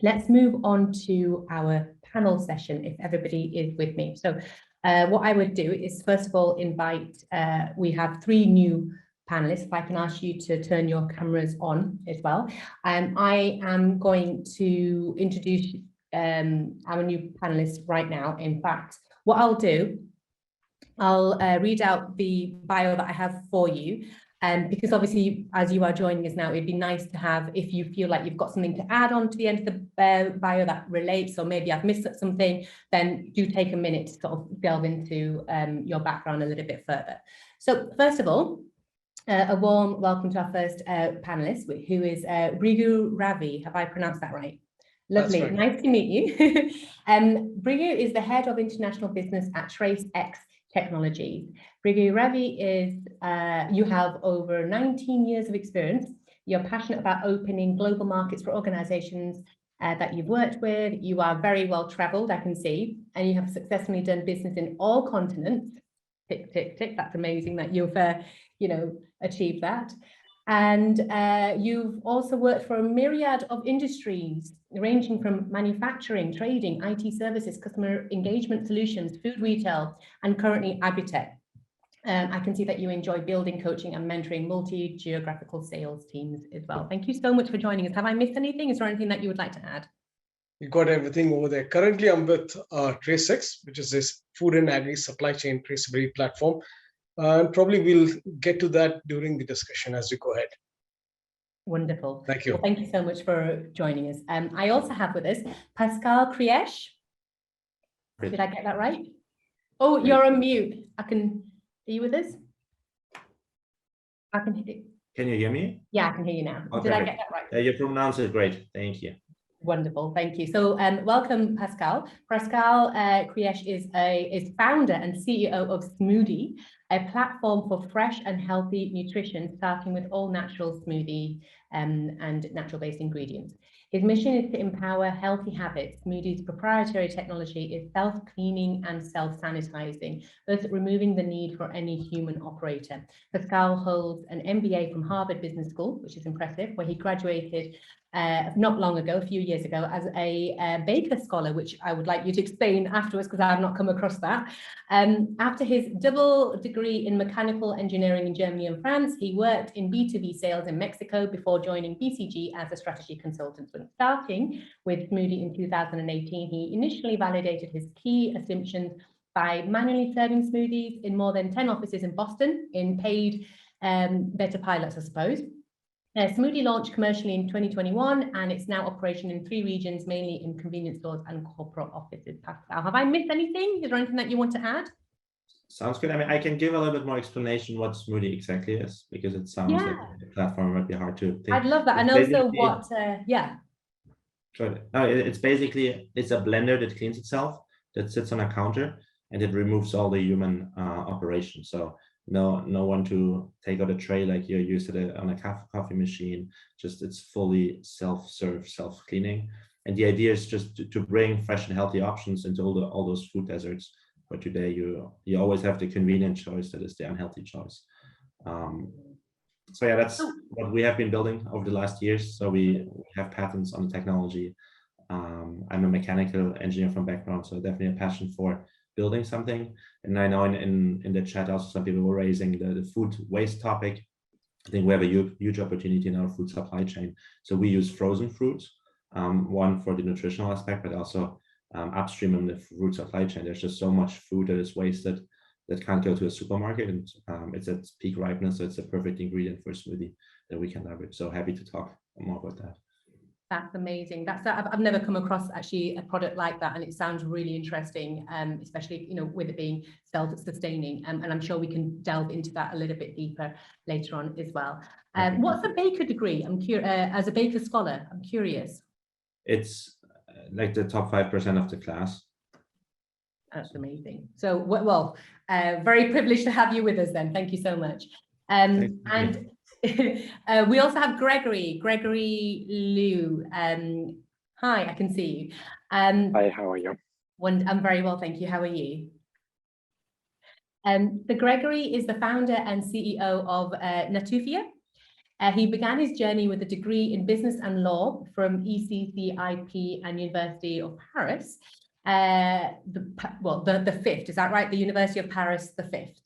let's move on to our panel session if everybody is with me. So what I would do is first of all invite, we have 3 new panelists. If I can ask you to turn your cameras on as well. I am going to introduce our new panelists right now. In fact, what I'll do, I'll read out the bio that I have for you. Because obviously, as you are joining us now, it'd be nice to have, if you feel like you've got something to add on to the end of the bio that relates, or maybe I've missed something, then do take a minute to sort of delve into your background a little bit further. So first of all, a warm welcome to our first panelist, who is Brigu Ravi. Have I pronounced that right? Lovely, right. Nice to meet you. Brigu is the head of international business at TraceX Technologies. Brigu Ravi is, you have over 19 years of experience. You're passionate about opening global markets for organizations that you've worked with. You are very well traveled, I can see, and you have successfully done business in all continents. Tick, tick, tick. That's amazing that you've, achieved that. And you've also worked for a myriad of industries, ranging from manufacturing, trading, IT services, customer engagement solutions, food retail, and currently agritech. I can see that you enjoy building, coaching, and mentoring multi-geographical sales teams as well. Thank you so much for joining us. Have I missed anything? Is there anything that you would like to add? You got everything over there. Currently, I'm with TraceX, which is this food and agri supply chain traceability platform. Probably we'll get to that during the discussion as we go ahead. Wonderful. Thank you. Well, thank you so much for joining us. I also have with us Pascal Kriesch. Did I get that right? Oh, you're on mute. Are you with us? I can hear you. Can you hear me? Yeah, I can hear you now. Okay. Did I get that right? You pronounced it great. Thank you. Wonderful, thank you. So welcome, Pascal. Pascal Kriesch is founder and CEO of Smoothie, a platform for fresh and healthy nutrition, starting with all natural smoothie and natural-based ingredients. His mission is to empower healthy habits. Smoothie's proprietary technology is self-cleaning and self-sanitizing, thus removing the need for any human operator. Pascal holds an MBA from Harvard Business School, which is impressive, where he graduated not long ago, a few years ago, as a Baker Scholar, which I would like you to explain afterwards because I have not come across that. After his double degree in mechanical engineering in Germany and France, he worked in B2B sales in Mexico before joining BCG as a strategy consultant. When starting with Smoothie in 2018, he initially validated his key assumptions by manually serving smoothies in more than 10 offices in Boston in paid beta pilots, I suppose. Smoothie launched commercially in 2021, and it's now operational in 3 regions, mainly in convenience stores and corporate offices. Pascal, have I missed anything? Is there anything that you want to add? Sounds good. I mean, I can give a little bit more explanation what Smoothie exactly is, because it sounds like a platform might be hard to think. I'd love that. And also what, It's basically, it's a blender that cleans itself, that sits on a counter, and it removes all the human operation. So no one to take out a tray like you're used to on a coffee machine. Just it's fully self-serve, self-cleaning. And the idea is just to bring fresh and healthy options into all those food deserts. But today you always have the convenient choice that is the unhealthy choice. So yeah, that's what we have been building over the last years. So we have patents on the technology. I'm a mechanical engineer from background, so definitely a passion for building something. And I know in the chat also some people were raising the food waste topic. I think we have a huge opportunity in our food supply chain. So we use frozen fruits, one for the nutritional aspect, but also upstream in the food supply chain. There's just so much food that is wasted that can't go to a supermarket, and it's at peak ripeness, so it's a perfect ingredient for a smoothie that we can leverage. So happy to talk more about that. That's amazing. I've never come across actually a product like that, and it sounds really interesting, especially with it being self-sustaining. And I'm sure we can delve into that a little bit deeper later on as well. What's a Baker degree? I'm curious. As a Baker Scholar, I'm curious. It's like the top 5% of the class. That's amazing. So well, very privileged to have you with us then. Thank you so much. And we also have Gregory Liu. Hi, I can see you. Hi, how are you? I'm very well, thank you. How are you? So Gregory is the founder and CEO of Natufia, He began his journey with a degree in business and law from ECCIP and University of Paris. The fifth, is that right? The University of Paris, the fifth.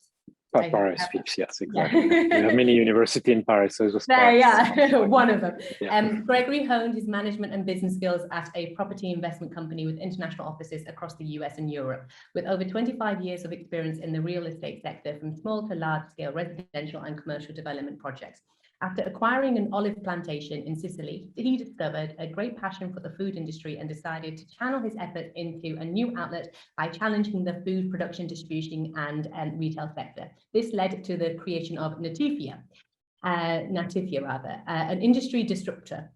Paris fifth, yes, exactly. We have many universities in Paris, so it was Paris. Yeah, one of them. Yeah. Gregory honed his management and business skills at a property investment company with international offices across the US and Europe, with over 25 years of experience in the real estate sector, from small to large scale residential and commercial development projects. After acquiring an olive plantation in Sicily, he discovered a great passion for the food industry and decided to channel his efforts into a new outlet by challenging the food production, distribution, and retail sector. This led to the creation of Natifia, an industry disruptor,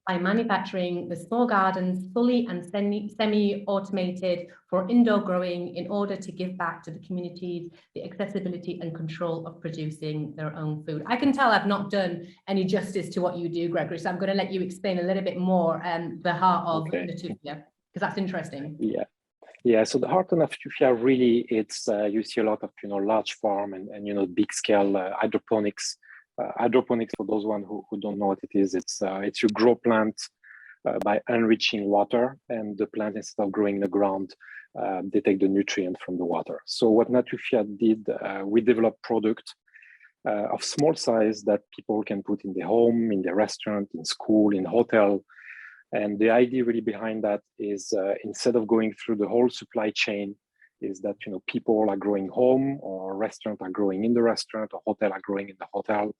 by manufacturing the small gardens fully and semi-automated for indoor growing in order to give back to the communities the accessibility and control of producing their own food. I can tell I've not done any justice to what you do, Gregory, so I'm going to let you explain a little bit more the heart of Natifia, because that's interesting. Yeah. So the heart of Natifia really, it's you see a lot of large farm and big scale hydroponics. Hydroponics, for those who don't know what it is, it's you grow plants by enriching water, and the plant, instead of growing in the ground, they take the nutrient from the water. So what Natifia did, we developed product of small size that people can put in their home, in their restaurant, in school, in hotel. And the idea really behind that is instead of going through the whole supply chain, is that people are growing home, or restaurants are growing in the restaurant, or hotel are growing in the hotel,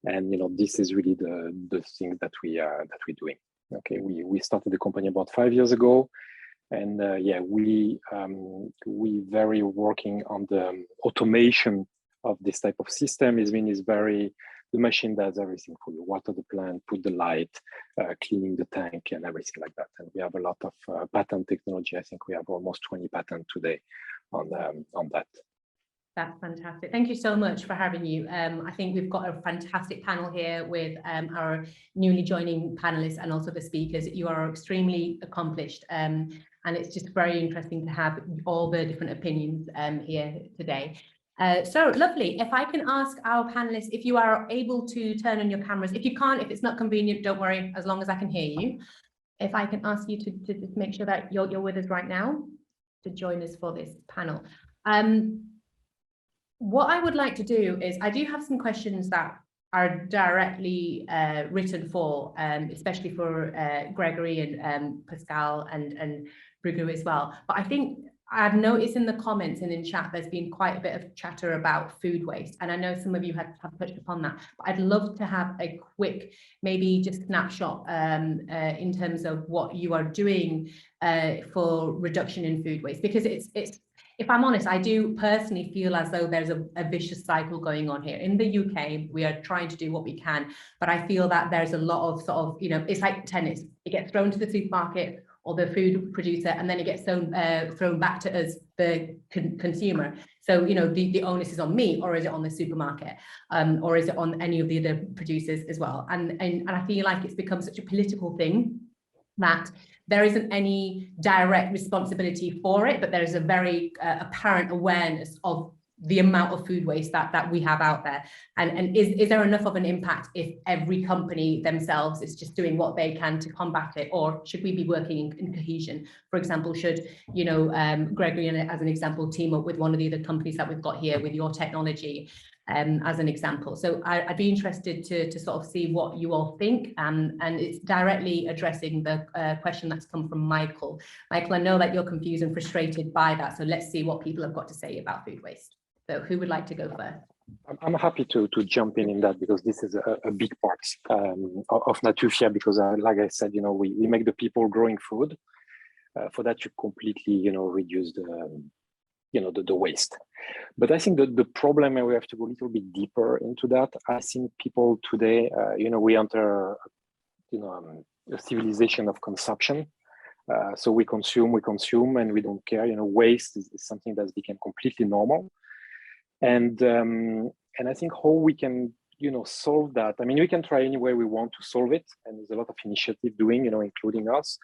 and this is really the thing that we're doing. Okay, we started the company about 5 years ago, and we very working on the automation of this type of system. The machine does everything for you: water the plant, put the light, cleaning the tank, and everything like that. And we have a lot of patent technology. I think we have almost 20 patents today on that. That's fantastic. Thank you so much for having you. I think we've got a fantastic panel here with our newly joining panelists and also the speakers. You are extremely accomplished, and it's just very interesting to have all the different opinions here today. So lovely. If I can ask our panelists, if you are able to turn on your cameras. If you can't, if it's not convenient, don't worry, as long as I can hear you. If I can ask you to just make sure that you're with us right now to join us for this panel. What I would like to do is, I do have some questions that are directly written for, especially for Gregory and Pascal and Brigu as well. But I think I've noticed in the comments and in chat, there's been quite a bit of chatter about food waste. And I know some of you have touched upon that, but I'd love to have a quick, maybe just snapshot in terms of what you are doing for reduction in food waste, because it's if I'm honest, I do personally feel as though there's a vicious cycle going on here. In the UK, we are trying to do what we can, but I feel that there's a lot of sort of, it's like tennis. It gets thrown to the supermarket or the food producer, and then it gets thrown back to us, the consumer. So, the onus is on me, or is it on the supermarket, or is it on any of the other producers as well? And I feel like it's become such a political thing that there isn't any direct responsibility for it, but there is a very apparent awareness of the amount of food waste that we have out there. And is there enough of an impact if every company themselves is just doing what they can to combat it, or should we be working in cohesion? For example, should, Gregory, as an example, team up with one of the other companies that we've got here with your technology, as an example. So I'd be interested to sort of see what you all think, and it's directly addressing the question that's come from Michael. Michael, I know that you're confused and frustrated by that, so let's see what people have got to say about food waste. So who would like to go first? I'm happy to jump in that, because this is a big part of Natifia, because like I said, we make the people growing food. For that, you completely, reduce the waste. But I think the problem, and we have to go a little bit deeper into that. I think people today, we enter, a civilization of consumption. So we consume, and we don't care. Waste is something that's become completely normal. And I think how we can, solve that. I mean, we can try any way we want to solve it, and there's a lot of initiative doing, including us.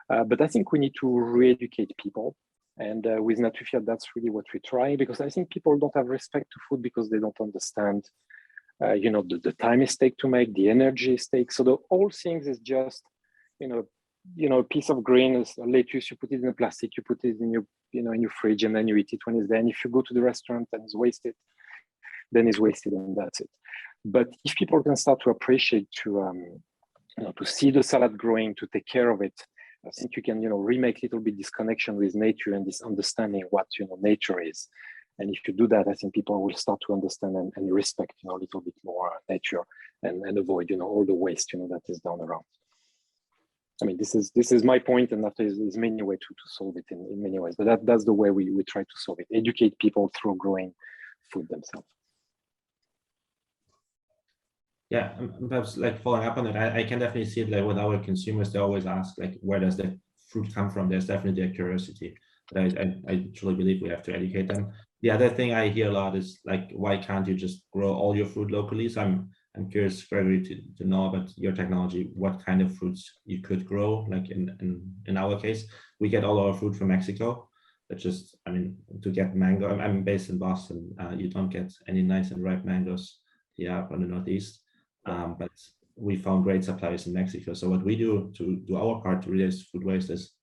But I think we need to re-educate people. And with Natifia, that's really what we try, because I think people don't have respect to food because they don't understand the time is take to make, the energy is take. So the whole things is just, a piece of green is a lettuce, you put it in a plastic, you put it in your, in your fridge, and then you eat it when it's there. And if you go to the restaurant and it's wasted, then it's wasted, and that's it. But if people can start to appreciate, to see the salad growing, to take care of it, I think you can, remake a little bit this connection with nature and this understanding what, nature is. And if you do that, I think people will start to understand and respect, a little bit more nature and avoid, all the waste, that is done around. I mean, this is my point, and that is many ways to solve it in many ways. But that's the way we try to solve it. Educate people through growing food themselves. Yeah, perhaps like following up on it, I can definitely see it like with our consumers, they always ask like, where does the fruit come from? There's definitely a curiosity, but I truly believe we have to educate them. The other thing I hear a lot is like, why can't you just grow all your fruit locally? So I'm curious, Gregory, to know about your technology, what kind of fruits you could grow. Like in our case, we get all our fruit from Mexico. But just, to get mango, I'm based in Boston. You don't get any nice and ripe mangoes here on the Northeast. But we found great suppliers in Mexico. So what we do to do our part to reduce food waste is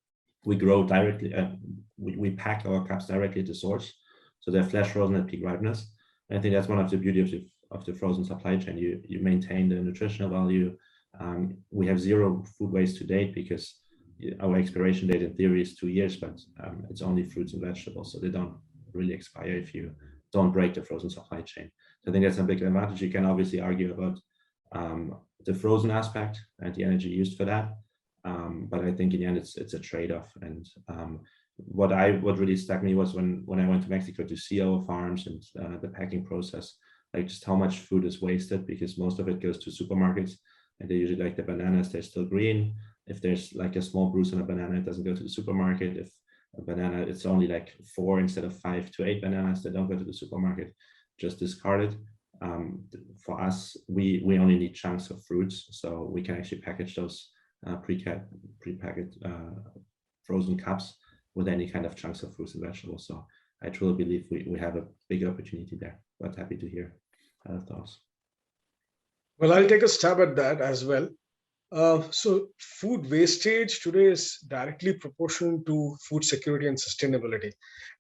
we grow directly, we pack our cups directly at the source. So they're flash frozen at peak ripeness. And I think that's one of the beauties of the frozen supply chain. You maintain the nutritional value. We have zero food waste to date because our expiration date in theory is 2 years, but it's only fruits and vegetables. So they don't really expire if you don't break the frozen supply chain. So I think that's a big advantage. You can obviously argue about the frozen aspect and the energy used for that. But I think in the end, it's a trade-off. And what really struck me was when I went to Mexico to see our farms and the packing process, like just how much food is wasted, because most of it goes to supermarkets and they usually like the bananas, they're still green. If there's like a small bruise on a banana, it doesn't go to the supermarket. If a banana, it's only like 4 instead of 5 to 8 bananas that don't go to the supermarket, just discarded. For us, we only need chunks of fruits, so we can actually package those pre-packaged frozen cups with any kind of chunks of fruits and vegetables. So I truly believe we have a big opportunity there, but happy to hear thoughts. Well, I'll take a stab at that as well. So food wastage today is directly proportional to food security and sustainability.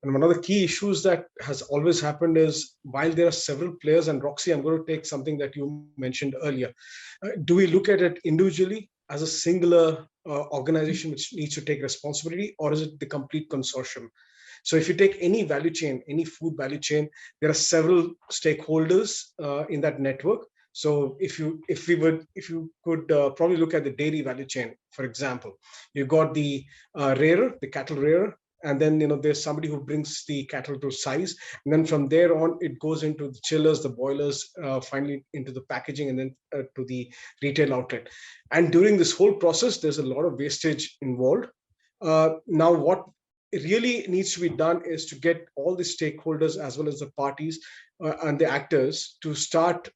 And one of the key issues that has always happened is, while there are several players, and Roxy, I'm going to take something that you mentioned earlier. Do we look at it individually as a singular organization which needs to take responsibility, or is it the complete consortium? So if you take any value chain, any food value chain, there are several stakeholders in that network. So if you could probably look at the dairy value chain, for example, you got the rearer, the cattle rearer, and then there's somebody who brings the cattle to size, and then from there on it goes into the chillers, the boilers, finally into the packaging, and then to the retail outlet. And during this whole process, there's a lot of wastage involved. Now, what really needs to be done is to get all the stakeholders as well as the parties and the actors to start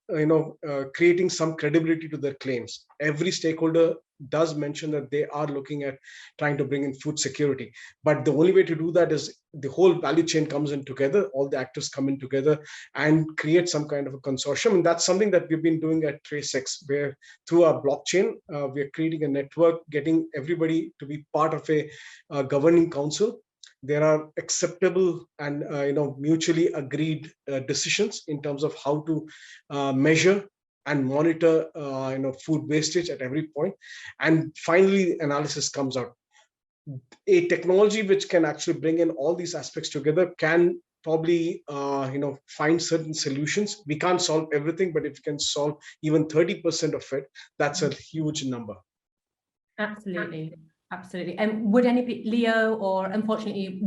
creating some credibility to their claims. Every stakeholder does mention that they are looking at trying to bring in food security, but the only way to do that is the whole value chain comes in together, all the actors come in together and create some kind of a consortium. And that's something that we've been doing at TraceX, where through our blockchain we're creating a network, getting everybody to be part of a governing council. There are acceptable and mutually agreed decisions in terms of how to measure and monitor food wastage at every point. And finally, analysis comes out. A technology which can actually bring in all these aspects together can probably find certain solutions. We can't solve everything, but if you can solve even 30% of it, that's a huge number. Absolutely. Absolutely. And would anybody, Leo, or unfortunately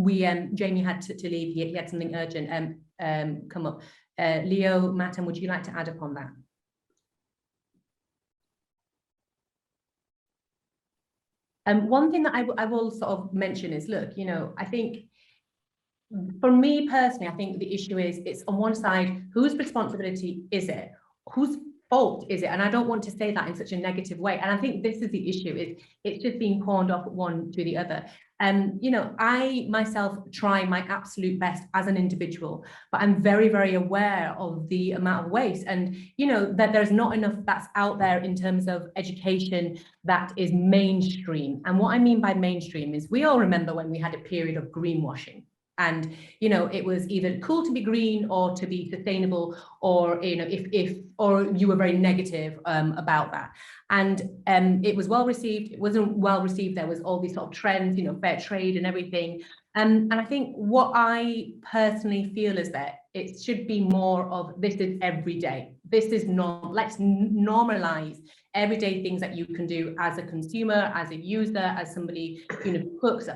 Jamie had to leave, he had something urgent come up. Leo, Matan, would you like to add upon that? One thing that I will sort of mention is, look, I think for me personally, I think the issue is, it's on one side, whose responsibility is it? Whose fault, is it? And I don't want to say that in such a negative way. And I think this is the issue, is it's just being pawned off one to the other. You know, I myself try my absolute best as an individual, but I'm very, very aware of the amount of waste, and, you know, that there's not enough that's out there in terms of education that is mainstream. And what I mean by mainstream is, we all remember when we had a period of greenwashing. And, you know, it was either cool to be green or to be sustainable, or, you know, or you were very negative about that. And it was well received. It wasn't well received. There was all these sort of trends, you know, fair trade and everything. And I think what I personally feel is that it should be more of, this is every day. This is not, let's normalize everyday things that you can do as a consumer, as a user, as somebody, you know, cooks.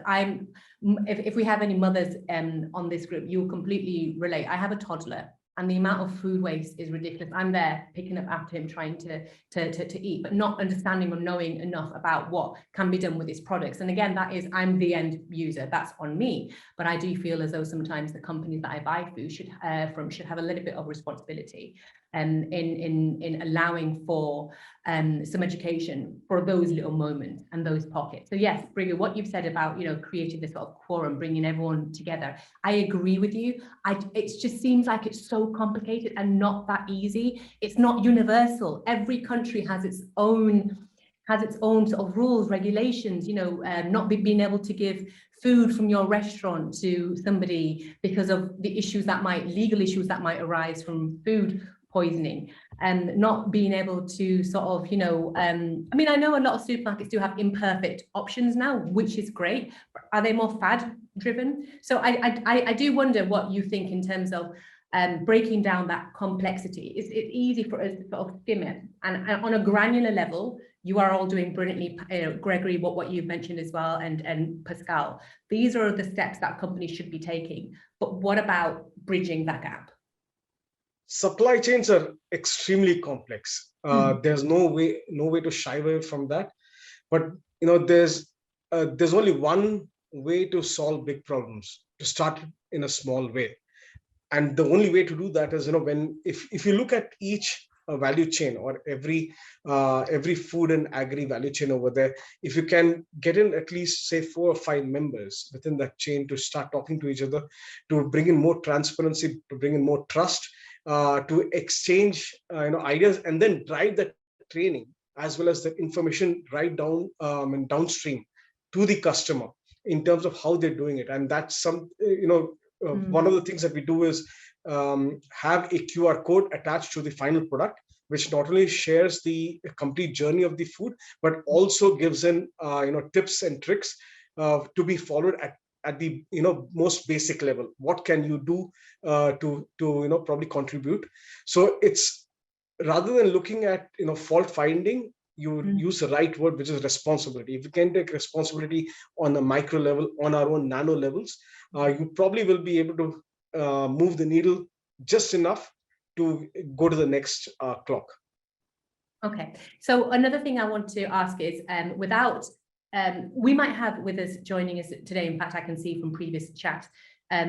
If we have any mothers on this group, you'll completely relate. I have a toddler, and the amount of food waste is ridiculous. I'm there picking up after him, trying to eat, but not understanding or knowing enough about what can be done with his products. And again, that is, I'm the end user, that's on me. But I do feel as though sometimes the companies that I buy food should have a little bit of responsibility in allowing for some education for those little moments and those pockets. So yes, Briga, what you've said about, you know, creating this sort of quorum, bringing everyone together, I agree with you. It just seems like it's so complicated and not that easy. It's not universal. Every country has its own sort of rules, regulations, you know, not being able to give food from your restaurant to somebody because of the legal issues that might arise from food poisoning, and not being able to sort of, you know, I mean, I know a lot of supermarkets do have imperfect options now, which is great. Are they more fad driven? So I do wonder what you think in terms of breaking down that complexity. It's easy for us to sort of skim it, and on a granular level, you are all doing brilliantly, Gregory, what you've mentioned as well, and Pascal. These are the steps that companies should be taking. But what about bridging that gap? Supply chains are extremely complex. There's no way to shy away from that. But, you know, there's only one way to solve big problems: to start in a small way. And the only way to do that is, you know, if you look at each value chain, or every food and agri value chain over there, if you can get in at least, say, 4 or 5 members within that chain to start talking to each other, to bring in more transparency, to bring in more trust, to exchange you know, ideas, and then drive that training as well as the information right down and downstream to the customer in terms of how they're doing it. And that's some, you know, one of the things that we do is have a QR code attached to the final product, which not only shares the complete journey of the food, but also gives in you know, tips and tricks to be followed at the, you know, most basic level. What can you do to you know, probably contribute? So it's, rather than looking at, you know, fault finding, you use the right word, which is responsibility. If you can take responsibility on a micro level, on our own nano levels, you probably will be able to move the needle just enough to go to the next clock. Okay. So another thing I want to ask is, we might have with us joining us today, in fact, I can see from previous chats,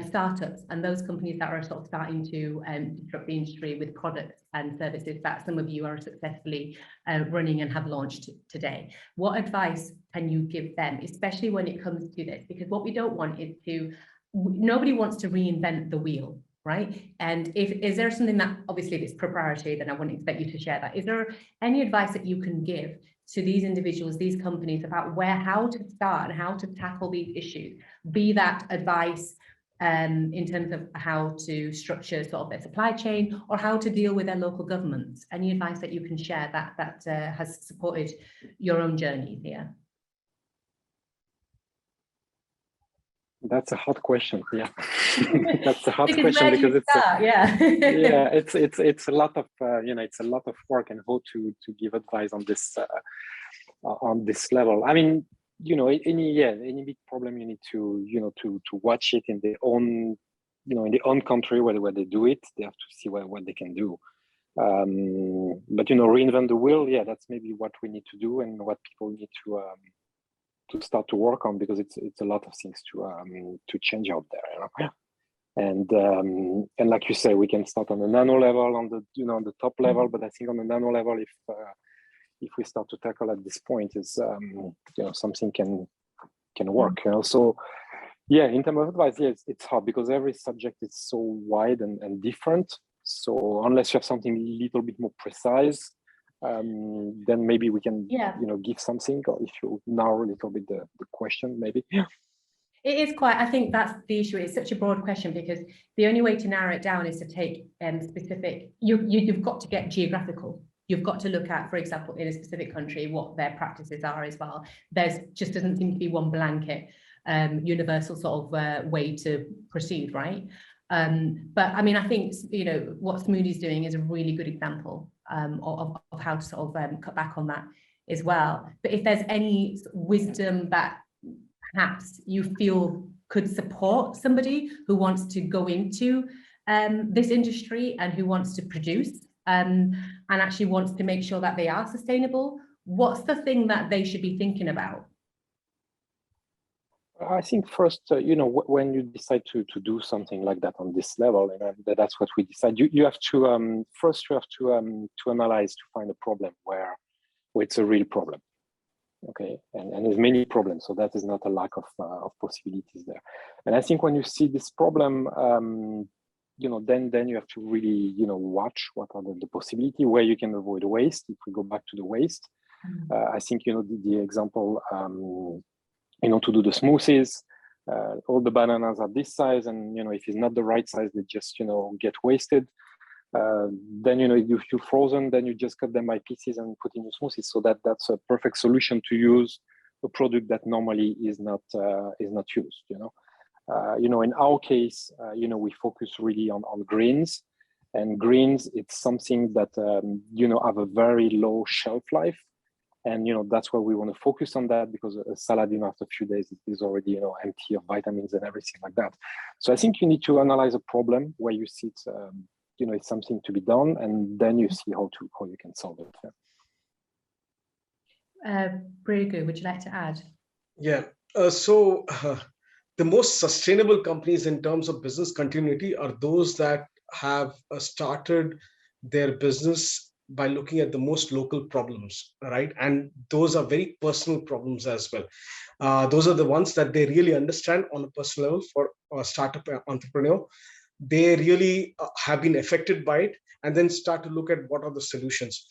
startups and those companies that are sort of starting to disrupt the industry with products and services that some of you are successfully running and have launched today. What advice can you give them, especially when it comes to this? Because what we don't want is nobody wants to reinvent the wheel, right? And is there something that, obviously if it's proprietary, then I wouldn't expect you to share that. Is there any advice that you can give to these individuals, these companies, about how to start and how to tackle these issues? Be that advice in terms of how to structure sort of their supply chain, or how to deal with their local governments. Any advice that you can share that has supported your own journey here? That's a hot question. Yeah, that's a hot question because it's it's a lot of you know, it's a lot of work, and how to give advice on this level. I mean, you know, any big problem, you need to, you know, to watch it in their own, you know, in their own country where they do it. They have to see what they can do. But, you know, reinvent the wheel. Yeah, that's maybe what we need to do, and what people need to start to work on, because it's a lot of things to change out there. You know? And like you say, we can start on the nano level, on the on the top level. But I think on the nano level, if we start to tackle at this point, is something can work. So yeah, in terms of advice, yes, it's hard because every subject is so wide and different. So unless you have something a little bit more precise, then maybe we can give something. Or if you narrow a little bit the question, maybe. It is quite, I think that's the issue. It's such a broad question because the only way to narrow it down is to take specific, you've got to get geographical. You've got to look at, for example, in a specific country, what their practices are as well. There's just doesn't seem to be one blanket universal sort of way to proceed, right? But I mean, I think, what Smoothie's doing is a really good example of how to sort of cut back on that as well. But if there's any wisdom that perhaps you feel could support somebody who wants to go into this industry and who wants to produce and actually wants to make sure that they are sustainable, what's the thing that they should be thinking about? I think first, when you decide to do something like that on this level, and that's what we decide, you have to first you have to analyze, to find a problem where it's a real problem. Okay, and there's many problems, so that is not a lack of possibilities there. And I think when you see this problem, then you have to really watch what are the possibility where you can avoid waste. If we go back to the waste, I think the example to do the smoothies, all the bananas are this size, and if it's not the right size, they just get wasted. Then if you frozen, then you just cut them by pieces and put in your smoothies. So that's a perfect solution to use a product that normally is not used. In our case, we focus really on greens, and greens, it's something that have a very low shelf life, and that's why we want to focus on that, because a salad after a few days is already empty of vitamins and everything like that. So I think you need to analyze a problem where you see it. It's something to be done, and then you see how you can solve it. Pretty good. Would you like to add? Yeah. So the most sustainable companies in terms of business continuity are those that have started their business by looking at the most local problems, right? And those are very personal problems as well. Those are the ones that they really understand on a personal level. For a startup entrepreneur, they really have been affected by it, and then start to look at what are the solutions.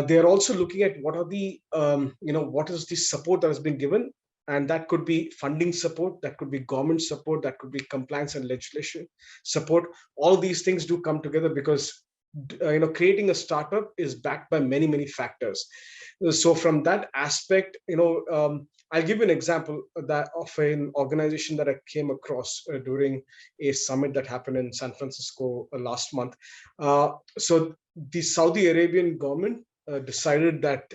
They are also looking at what are the what is the support that has been given, and that could be funding support, that could be government support, that could be compliance and legislation support. All these things do come together because creating a startup is backed by many factors. So from that aspect, I'll give you an example of an organization that I came across during a summit that happened in San Francisco last month. So the Saudi Arabian government decided that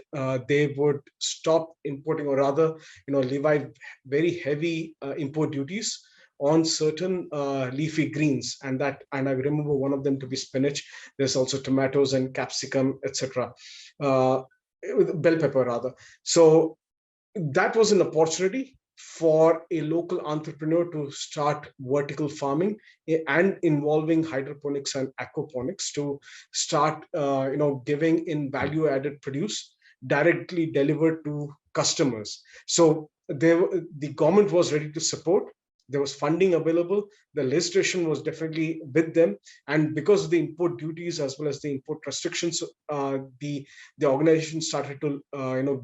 they would stop importing, or rather, levy very heavy import duties on certain leafy greens, and I remember one of them to be spinach. There's also tomatoes and capsicum, etc. Bell pepper rather. So that was an opportunity for a local entrepreneur to start vertical farming and involving hydroponics and aquaponics to start giving in value added produce directly delivered to customers. So the government was ready to support. There was funding available. The legislation was definitely with them, and because of the import duties as well as the import restrictions, the organization started to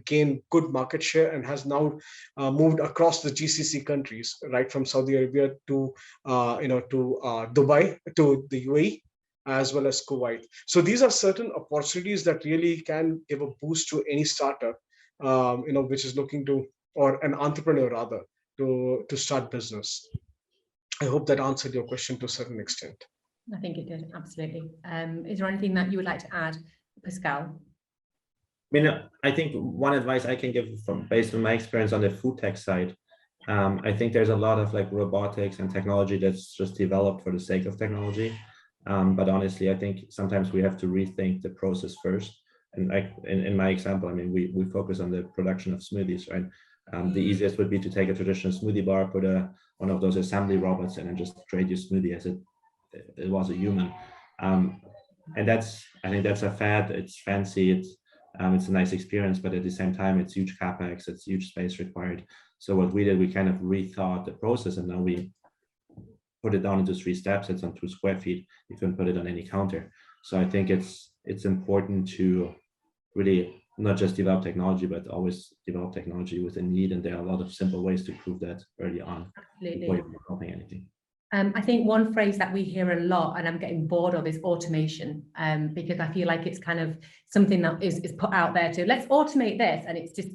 gain good market share, and has now moved across the GCC countries, right from Saudi Arabia to Dubai, to the UAE, as well as Kuwait. So these are certain opportunities that really can give a boost to any startup, which is looking to, or an entrepreneur rather, to start business. I hope that answered your question to a certain extent. I think it did, absolutely. Is there anything that you would like to add, Pascal? I think one advice I can give based on my experience on the food tech side, I think there's a lot of robotics and technology that's just developed for the sake of technology. But honestly, I think sometimes we have to rethink the process first. And in my example, we focus on the production of smoothies, right? The easiest would be to take a traditional smoothie bar, put one of those assembly robots, and then just trade your smoothie as it was a human. And I think that's a fad. It's fancy. It's a nice experience, but at the same time, it's huge capex. It's huge space required. So what we did, we kind of rethought the process, and now we put it down into 3 steps. It's on 2 square feet. You can put it on any counter. So I think it's important to really not just develop technology, but always develop technology with a need. And there are a lot of simple ways to prove that early on. Absolutely. Before you're developing anything. I think one phrase that we hear a lot, and I'm getting bored of, is automation, because I feel like it's kind of something that is put out there to let's automate this, and it's just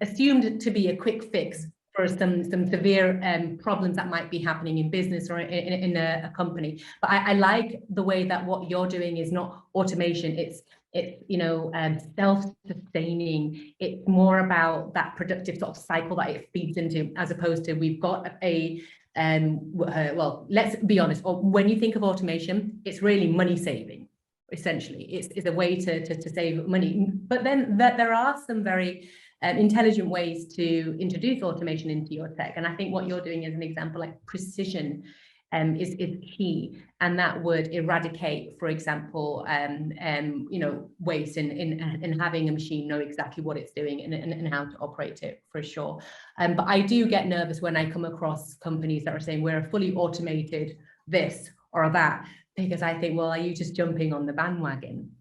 assumed to be a quick fix for some severe problems that might be happening in business or in a company. But I like the way that what you're doing is not automation. It's self-sustaining. It's more about that productive sort of cycle that it feeds into, as opposed to we've got a well, let's be honest, when you think of automation, it's really money saving. Essentially, it's a way to save money. But then there are some very intelligent ways to introduce automation into your tech. And I think what you're doing as an example, like precision, is key, and that would eradicate, for example, waste in having a machine know exactly what it's doing and how to operate it, for sure. But I do get nervous when I come across companies that are saying we're a fully automated this or that, because I think, well, are you just jumping on the bandwagon?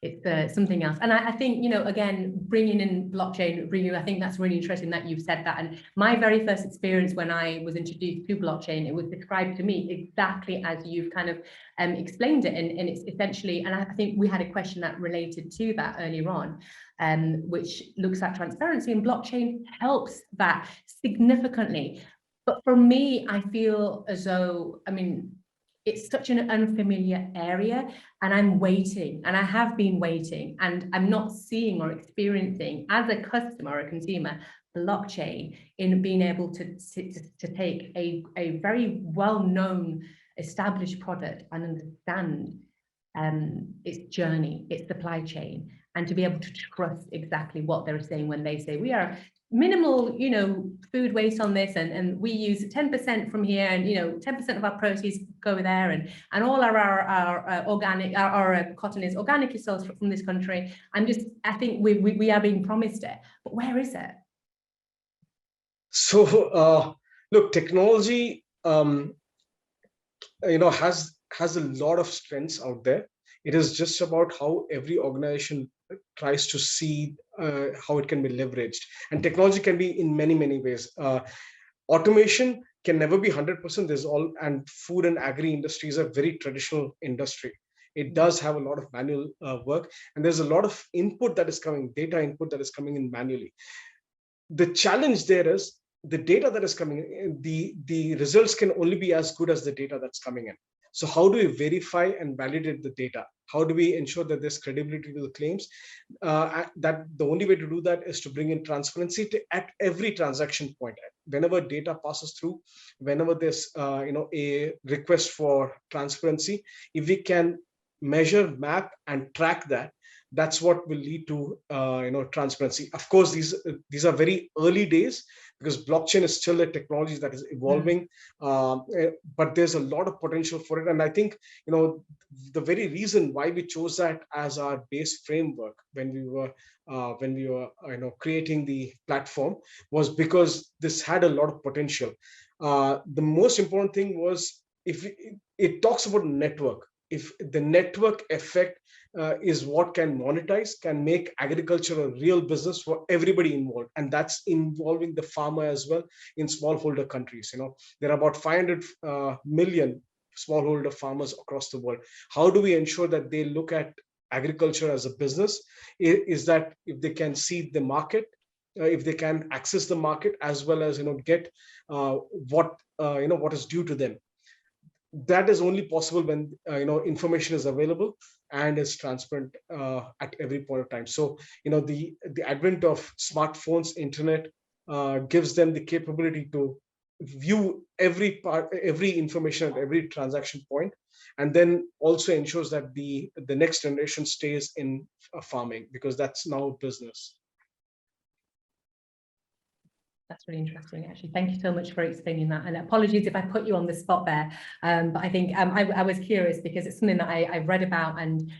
It's something else. And I think, again, bringing in blockchain, I think that's really interesting that you've said that. And my very first experience when I was introduced to blockchain, it was described to me exactly as you've kind of explained it. And it's essentially, and I think we had a question that related to that earlier on, which looks at transparency, and blockchain helps that significantly. But for me, I feel as though, it's such an unfamiliar area, and I'm waiting, and I have been waiting, and I'm not seeing or experiencing as a customer or a consumer blockchain in being able to take a very well-known established product and understand its journey, its supply chain, and to be able to trust exactly what they're saying when they say we are minimal, food waste on this, and we use 10% from here, and 10% of our proceeds go there, and all our organic, our cotton is organically sourced from this country. I think we are being promised it, but where is it? So look, technology has a lot of strengths out there. It is just about how every organization tries to see how it can be leveraged. And technology can be in many, many ways. Automation can never be 100%. And food and agri industry is a very traditional industry. It does have a lot of manual work, and there's a lot of input that is coming, data input that is coming in manually. The challenge there is the data that is coming in, the results can only be as good as the data that's coming in. So how do we verify and validate the data? How do we ensure that there's credibility to the claims? That the only way to do that is to bring in transparency at every transaction point. Whenever data passes through, whenever there's a request for transparency, if we can measure, map, and track that, that's what will lead to transparency. Of course, these are very early days, because blockchain is still a technology that is evolving, but there's a lot of potential for it. And I think the very reason why we chose that as our base framework when we were creating the platform was because this had a lot of potential. The most important thing was if it talks about network. If the network effect is what can monetize, can make agriculture a real business for everybody involved, and that's involving the farmer as well in smallholder countries. There are about 500 million smallholder farmers across the world. How do we ensure that they look at agriculture as a business? Is that if they can see the market, if they can access the market, as well as get what is due to them. That is only possible when information is available and is transparent at every point of time. So the advent of smartphones, internet gives them the capability to view every information at every transaction point, and then also ensures that the next generation stays in farming, because that's now business. That's really interesting, actually. Thank you so much for explaining that. And apologies if I put you on the spot there. But I think I was curious because it's something that I've read about and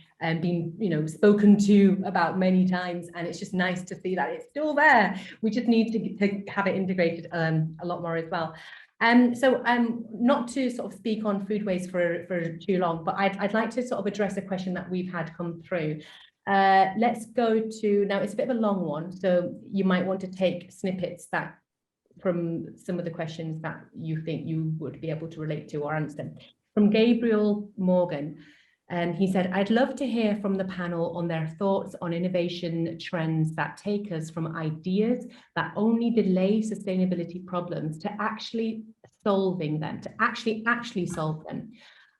been, spoken to about many times. And it's just nice to see that it's still there. We just need to have it integrated a lot more as well. So not to sort of speak on food waste for too long, but I'd like to sort of address a question that we've had come through. Let's go to, now it's a bit of a long one, so you might want to take snippets that from some of the questions that you think you would be able to relate to or answer. From Gabriel Morgan, he said, I'd love to hear from the panel on their thoughts on innovation trends that take us from ideas that only delay sustainability problems to actually solving them, to actually solve them.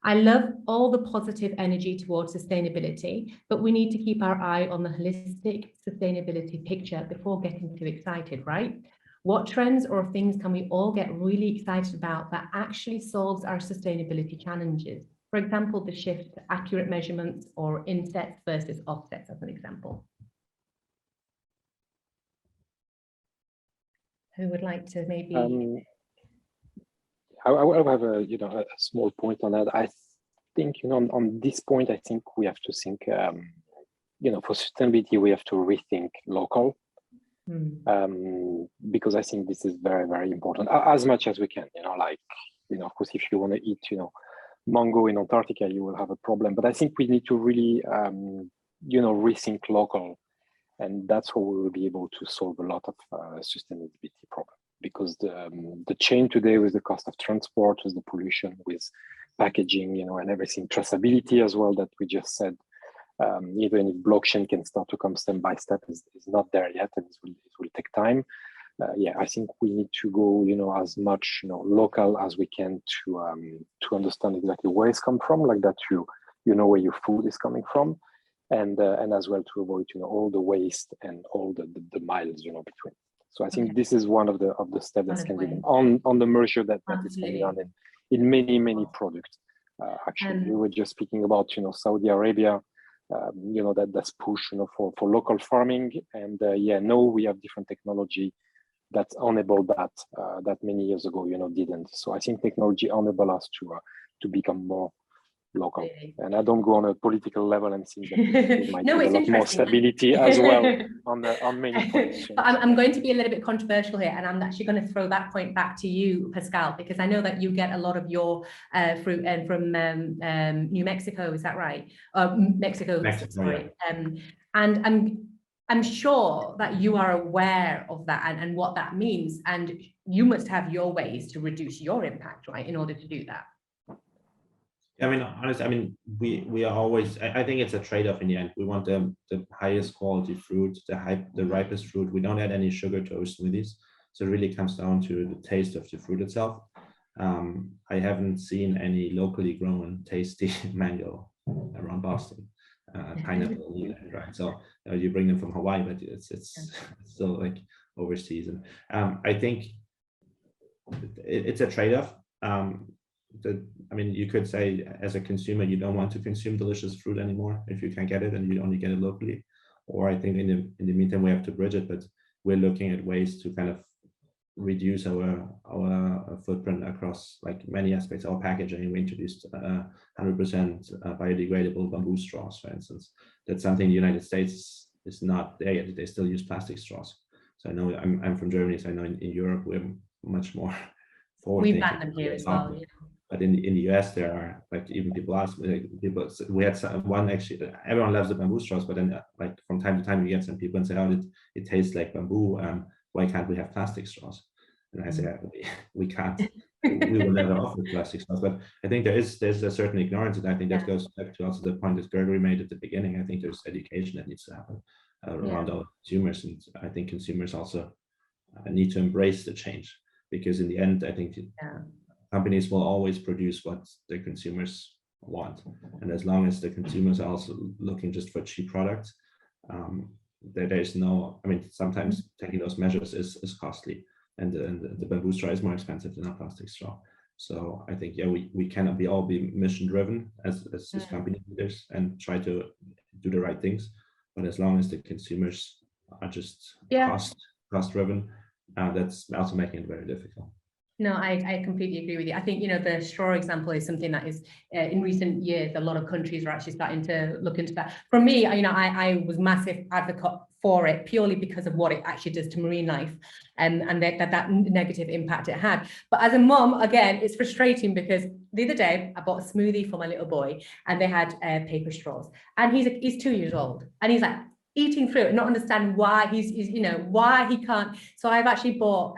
I love all the positive energy towards sustainability, but we need to keep our eye on the holistic sustainability picture before getting too excited, right? What trends or things can we all get really excited about that actually solves our sustainability challenges? For example, the shift to accurate measurements or insets versus offsets as an example. Who would like to maybe? I will have a small point on that. I think on this point, I think we have to think for sustainability we have to rethink local. Because I think this is very, very important as much as we can, of course, if you want to eat, mango in Antarctica, you will have a problem. But I think we need to really, rethink local. And that's how we will be able to solve a lot of sustainability problems. Because the chain today with the cost of transport, with the pollution, with packaging, and everything, traceability as well that we just said, even if blockchain can start to come step by step, is not there yet, and it will take time. I think we need to go, as much local as we can to understand exactly where it's come from, like that you know where your food is coming from, and as well to avoid all the waste and all the miles between. So I think this is one of the steps that can be done on the measure that is going on in many products. Actually, we were just speaking about Saudi Arabia. That's push for local farming, and now we have different technology that enable that many years ago didn't. So I think technology enable us to become more local. And I don't go on a political level and think that it might give a lot more stability as well on many points. I'm going to be a little bit controversial here, and I'm actually going to throw that point back to you, Pascal, because I know that you get a lot of your fruit from New Mexico. Is that right? Mexico. Sorry. Yeah. And I'm sure that you are aware of that and what that means, and you must have your ways to reduce your impact, right, in order to do that. I mean, honestly, we are always, I think it's a trade-off in the end. We want the highest quality fruit, the ripest fruit. We don't add any sugar to our smoothies. So it really comes down to the taste of the fruit itself. I haven't seen any locally grown tasty mango around Boston, pineapple either, right? So you bring them from Hawaii, but it's still like overseas. And I think it's a trade-off. You could say as a consumer, you don't want to consume delicious fruit anymore if you can get it and you only get it locally. Or I think in the meantime, we have to bridge it, but we're looking at ways to kind of reduce our footprint across like many aspects. Our packaging, we introduced 100% biodegradable bamboo straws, for instance. That's something in the United States is not there yet. They still use plastic straws. So I know I'm from Germany, so I know in Europe we're much more forward. We ban them here as well. Yeah. But in the US, there are like even people ask we had one actually. Everyone loves the bamboo straws, but then like from time to time we get some people and say, "Oh, it tastes like bamboo. Why can't we have plastic straws?" And I say, "We can't. We will never offer plastic straws." But I think there's a certain ignorance, and I think that goes back to also the point that Gregory made at the beginning. I think there's education that needs to happen around our consumers, and I think consumers also need to embrace the change, because in the end, I think. Companies will always produce what their consumers want. And as long as the consumers are also looking just for cheap products, there's no, sometimes taking those measures is costly, and the bamboo straw is more expensive than a plastic straw. So I think, we cannot all be mission driven as company leaders and try to do the right things. But as long as the consumers are just cost driven, that's also making it very difficult. No, I completely agree with you. I think, the straw example is something that is in recent years, a lot of countries are actually starting to look into that. For me, I was massive advocate for it purely because of what it actually does to marine life and that negative impact it had. But as a mom, again, it's frustrating because the other day I bought a smoothie for my little boy and they had paper straws, and he's 2 years old and he's like eating through it, not understanding why why he can't. So I've actually bought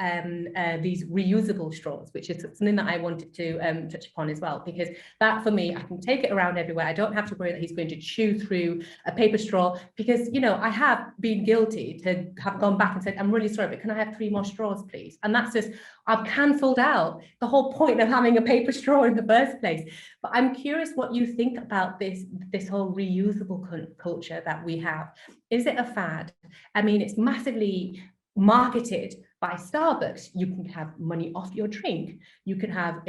these reusable straws, which is something that I wanted to touch upon as well, because that for me, I can take it around everywhere. I don't have to worry that he's going to chew through a paper straw, because I have been guilty to have gone back and said, I'm really sorry, but can I have 3 more straws, please? And that's just, I've cancelled out the whole point of having a paper straw in the first place. But I'm curious what you think about this whole reusable culture that we have. Is it a fad? I mean, it's massively marketed by Starbucks. You can have money off your drink. You can have,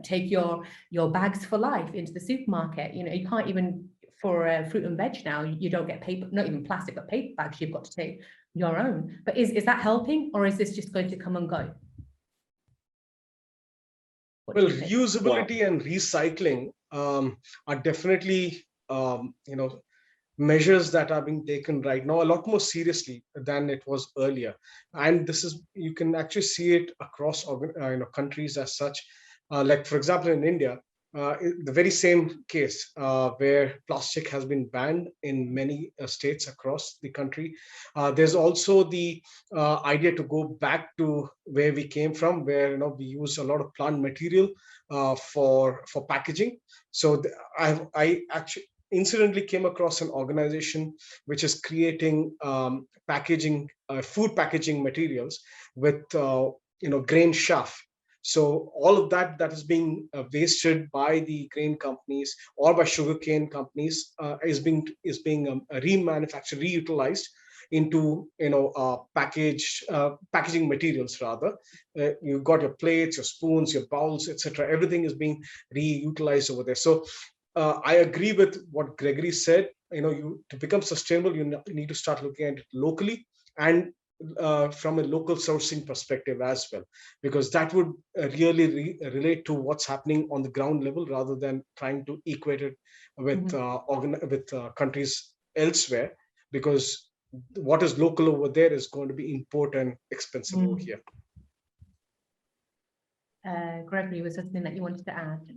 take your bags for life into the supermarket. You can't even, for fruit and veg now, you don't get paper, not even plastic, but paper bags. You've got to take your own. But is that helping, or is this just going to come and go? Well, reusability and recycling are definitely, measures that are being taken right now a lot more seriously than it was earlier. And this is, you can actually see it across countries as such. Like, for example, in India, the very same case where plastic has been banned in many states across the country. There's also the idea to go back to where we came from, where we use a lot of plant material for packaging. So I actually incidentally came across an organization which is creating food packaging materials with grain chaff. So all of that is being wasted by the grain companies or by sugarcane companies is being remanufactured, reutilized into packaging materials rather. You've got your plates, your spoons, your bowls, etc. Everything is being reutilized over there. So I agree with what Gregory said. To become sustainable, you need to start looking at it locally and from a local sourcing perspective as well, because that would really relate to what's happening on the ground level rather than trying to equate it with countries elsewhere, because what is local over there is going to be imported and expensive over here. Gregory, was there something that you wanted to add?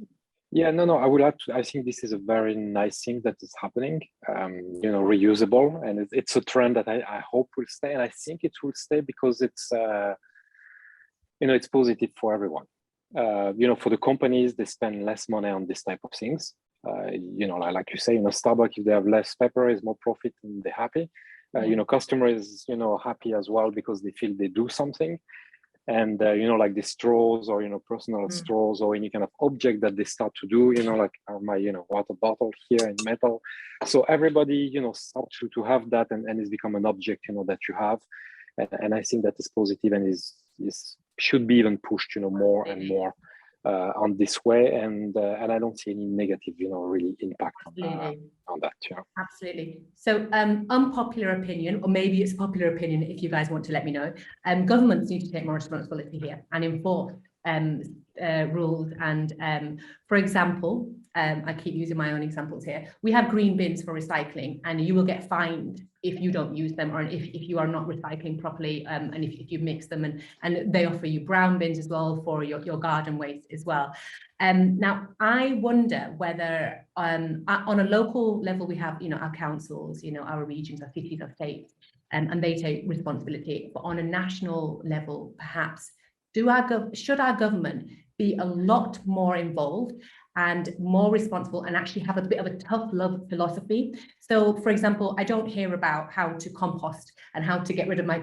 Yeah, no, I would like to. I think this is a very nice thing that is happening. Reusable, and it's a trend that I hope will stay, and I think it will stay because it's it's positive for everyone. For the companies, they spend less money on this type of things. Like you say, Starbucks, if they have less paper, is more profit, and they're happy. Customers, happy as well because they feel they do something. And like the straws or personal straws or any kind of object that they start to do, like my water bottle here in metal. So everybody start to have that, and it's become an object that you have, and I think that is positive and is should be even pushed more and more on this way, and I don't see any negative really impact on that. Absolutely. So unpopular opinion, or maybe it's popular opinion if you guys want to let me know, governments need to take more responsibility here and enforce rules. And for example, I keep using my own examples here. We have green bins for recycling, and you will get fined if you don't use them, or if you are not recycling properly, and if you mix them, and they offer you brown bins as well for your garden waste as well. Now, I wonder whether on a local level, we have, our councils, our regions, our cities, our states, and they take responsibility. But on a national level, perhaps, should our government be a lot more involved and more responsible, and actually have a bit of a tough love philosophy? So, for example, I don't hear about how to compost and how to get rid of my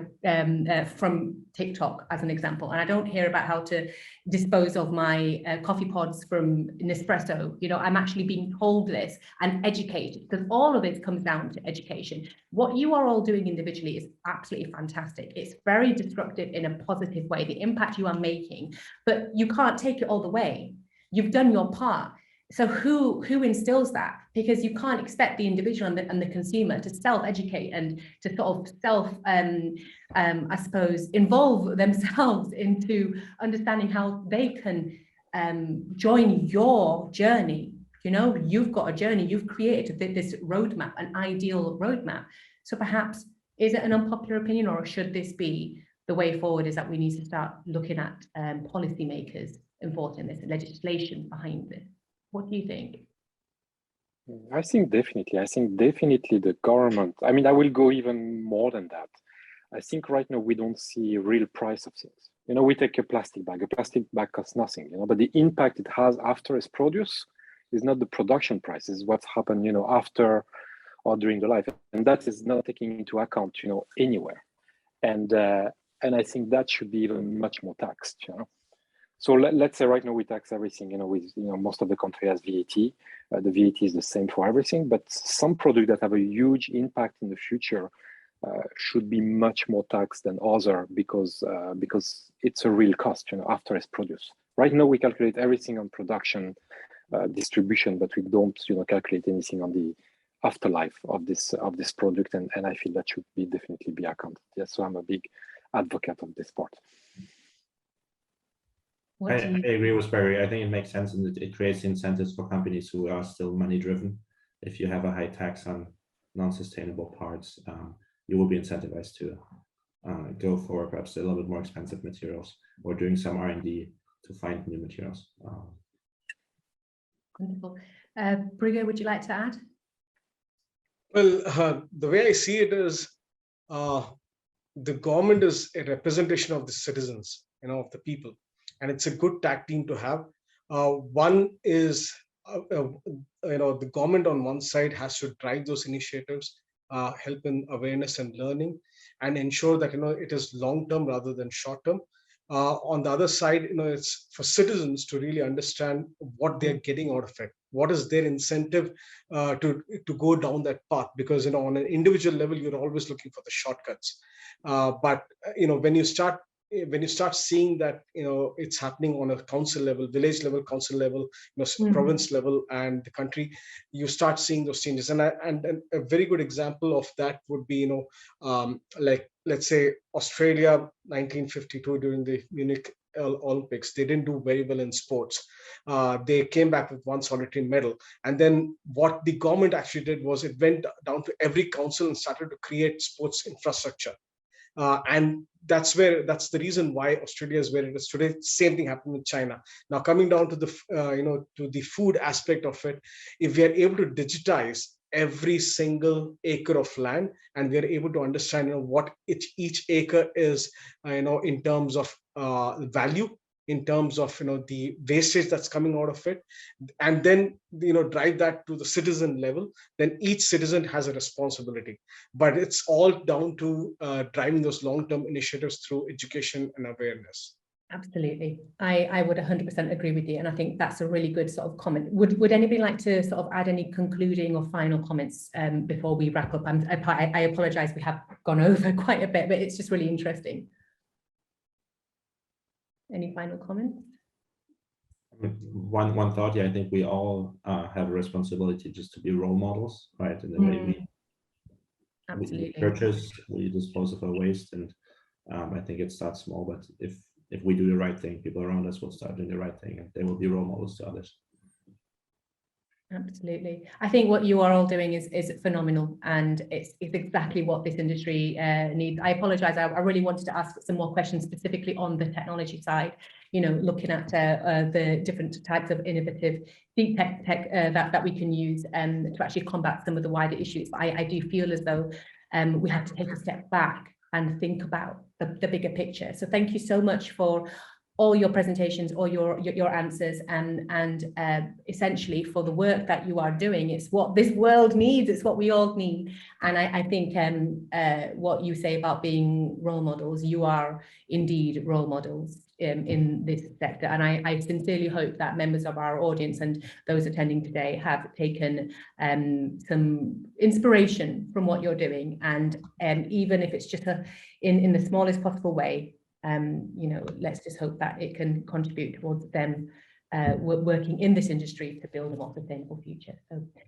from TikTok as an example, and I don't hear about how to dispose of my coffee pods from Nespresso. I'm actually being told this and educated, because all of it comes down to education. What you are all doing individually is absolutely fantastic. It's very disruptive in a positive way, the impact you are making, but you can't take it all the way. You've done your part. So who instills that? Because you can't expect the individual and the consumer to self-educate and to sort of I suppose, involve themselves into understanding how they can join your journey. You know, you've got a journey, you've created this roadmap, an ideal roadmap. So perhaps, is it an unpopular opinion, or should this be the way forward, is that we need to start looking at policymakers involved in this, legislation behind this? What do you think? I think definitely the government, I mean, I will go even more than that. I think right now we don't see real price of things. You know, we take a plastic bag costs nothing, you know, but the impact it has after it's produced is not the production price, is what's happened, you know, after or during the life. And that is not taken into account, you know, anywhere. And I think that should be even much more taxed, you know. So let's say right now we tax everything, you know, with, you know, most of the country has VAT. The VAT is the same for everything, but some products that have a huge impact in the future should be much more taxed than other, because it's a real cost, you know, after it's produced. Right now we calculate everything on production, distribution, but we don't, you know, calculate anything on the afterlife of this product, and I feel that should be definitely be accounted. Yes, so I'm a big advocate of this part. I agree with Barry. I think it makes sense, and it creates incentives for companies who are still money driven. If you have a high tax on non-sustainable parts, you will be incentivized to go for perhaps a little bit more expensive materials, or doing some R&D to find new materials. Wonderful. Brigitte, would you like to add? Well, the way I see it is, the government is a representation of the citizens, you know, of the people. And it's a good tag team to have. One is, you know, the government on one side has to drive those initiatives, help in awareness and learning, and ensure that, you know, it is long-term rather than short-term. On the other side, you know, it's for citizens to really understand what they're getting out of it. What is their incentive to go down that path? Because, you know, on an individual level, you're always looking for the shortcuts. But, you know, when you start seeing that, you know, it's happening on a council level, village level, council level, you know, province level, and the country, you start seeing those changes. And a very good example of that would be, you know, like, let's say Australia, 1952, during the Munich Olympics, they didn't do very well in sports. They came back with one solitary medal. And then what the government actually did was it went down to every council and started to create sports infrastructure. And that's the reason why Australia is where it is today. Same thing happened with China. Now, coming down to the you know, to the food aspect of it, if we are able to digitize every single acre of land, and we are able to understand, you know, what each acre is, you know, in terms of value, in terms of, you know, the wastage that's coming out of it, and then, you know, drive that to the citizen level, then each citizen has a responsibility. But it's all down to driving those long-term initiatives through education and awareness. Absolutely. I would 100% agree with you. And I think that's a really good sort of comment. Would anybody like to sort of add any concluding or final comments before we wrap up? I apologize, we have gone over quite a bit, but it's just really interesting. Any final comments? One thought, yeah, I think we all have a responsibility just to be role models, right? In the way we purchase, we dispose of our waste, and I think it starts small, but if we do the right thing, people around us will start doing the right thing, and they will be role models to others. Absolutely. I think what you are all doing is phenomenal, and it's exactly what this industry needs. I apologize, I really wanted to ask some more questions specifically on the technology side, you know, looking at the different types of innovative deep tech that we can use to actually combat some of the wider issues. But I do feel as though we have to take a step back and think about the bigger picture. So thank you so much for all your presentations, all your answers, and essentially for the work that you are doing. It's what this world needs, it's what we all need. And I think what you say about being role models, you are indeed role models in this sector. And I sincerely hope that members of our audience and those attending today have taken some inspiration from what you're doing. And even if it's just in the smallest possible way, you know, let's just hope that it can contribute towards them working in this industry to build a more sustainable future. So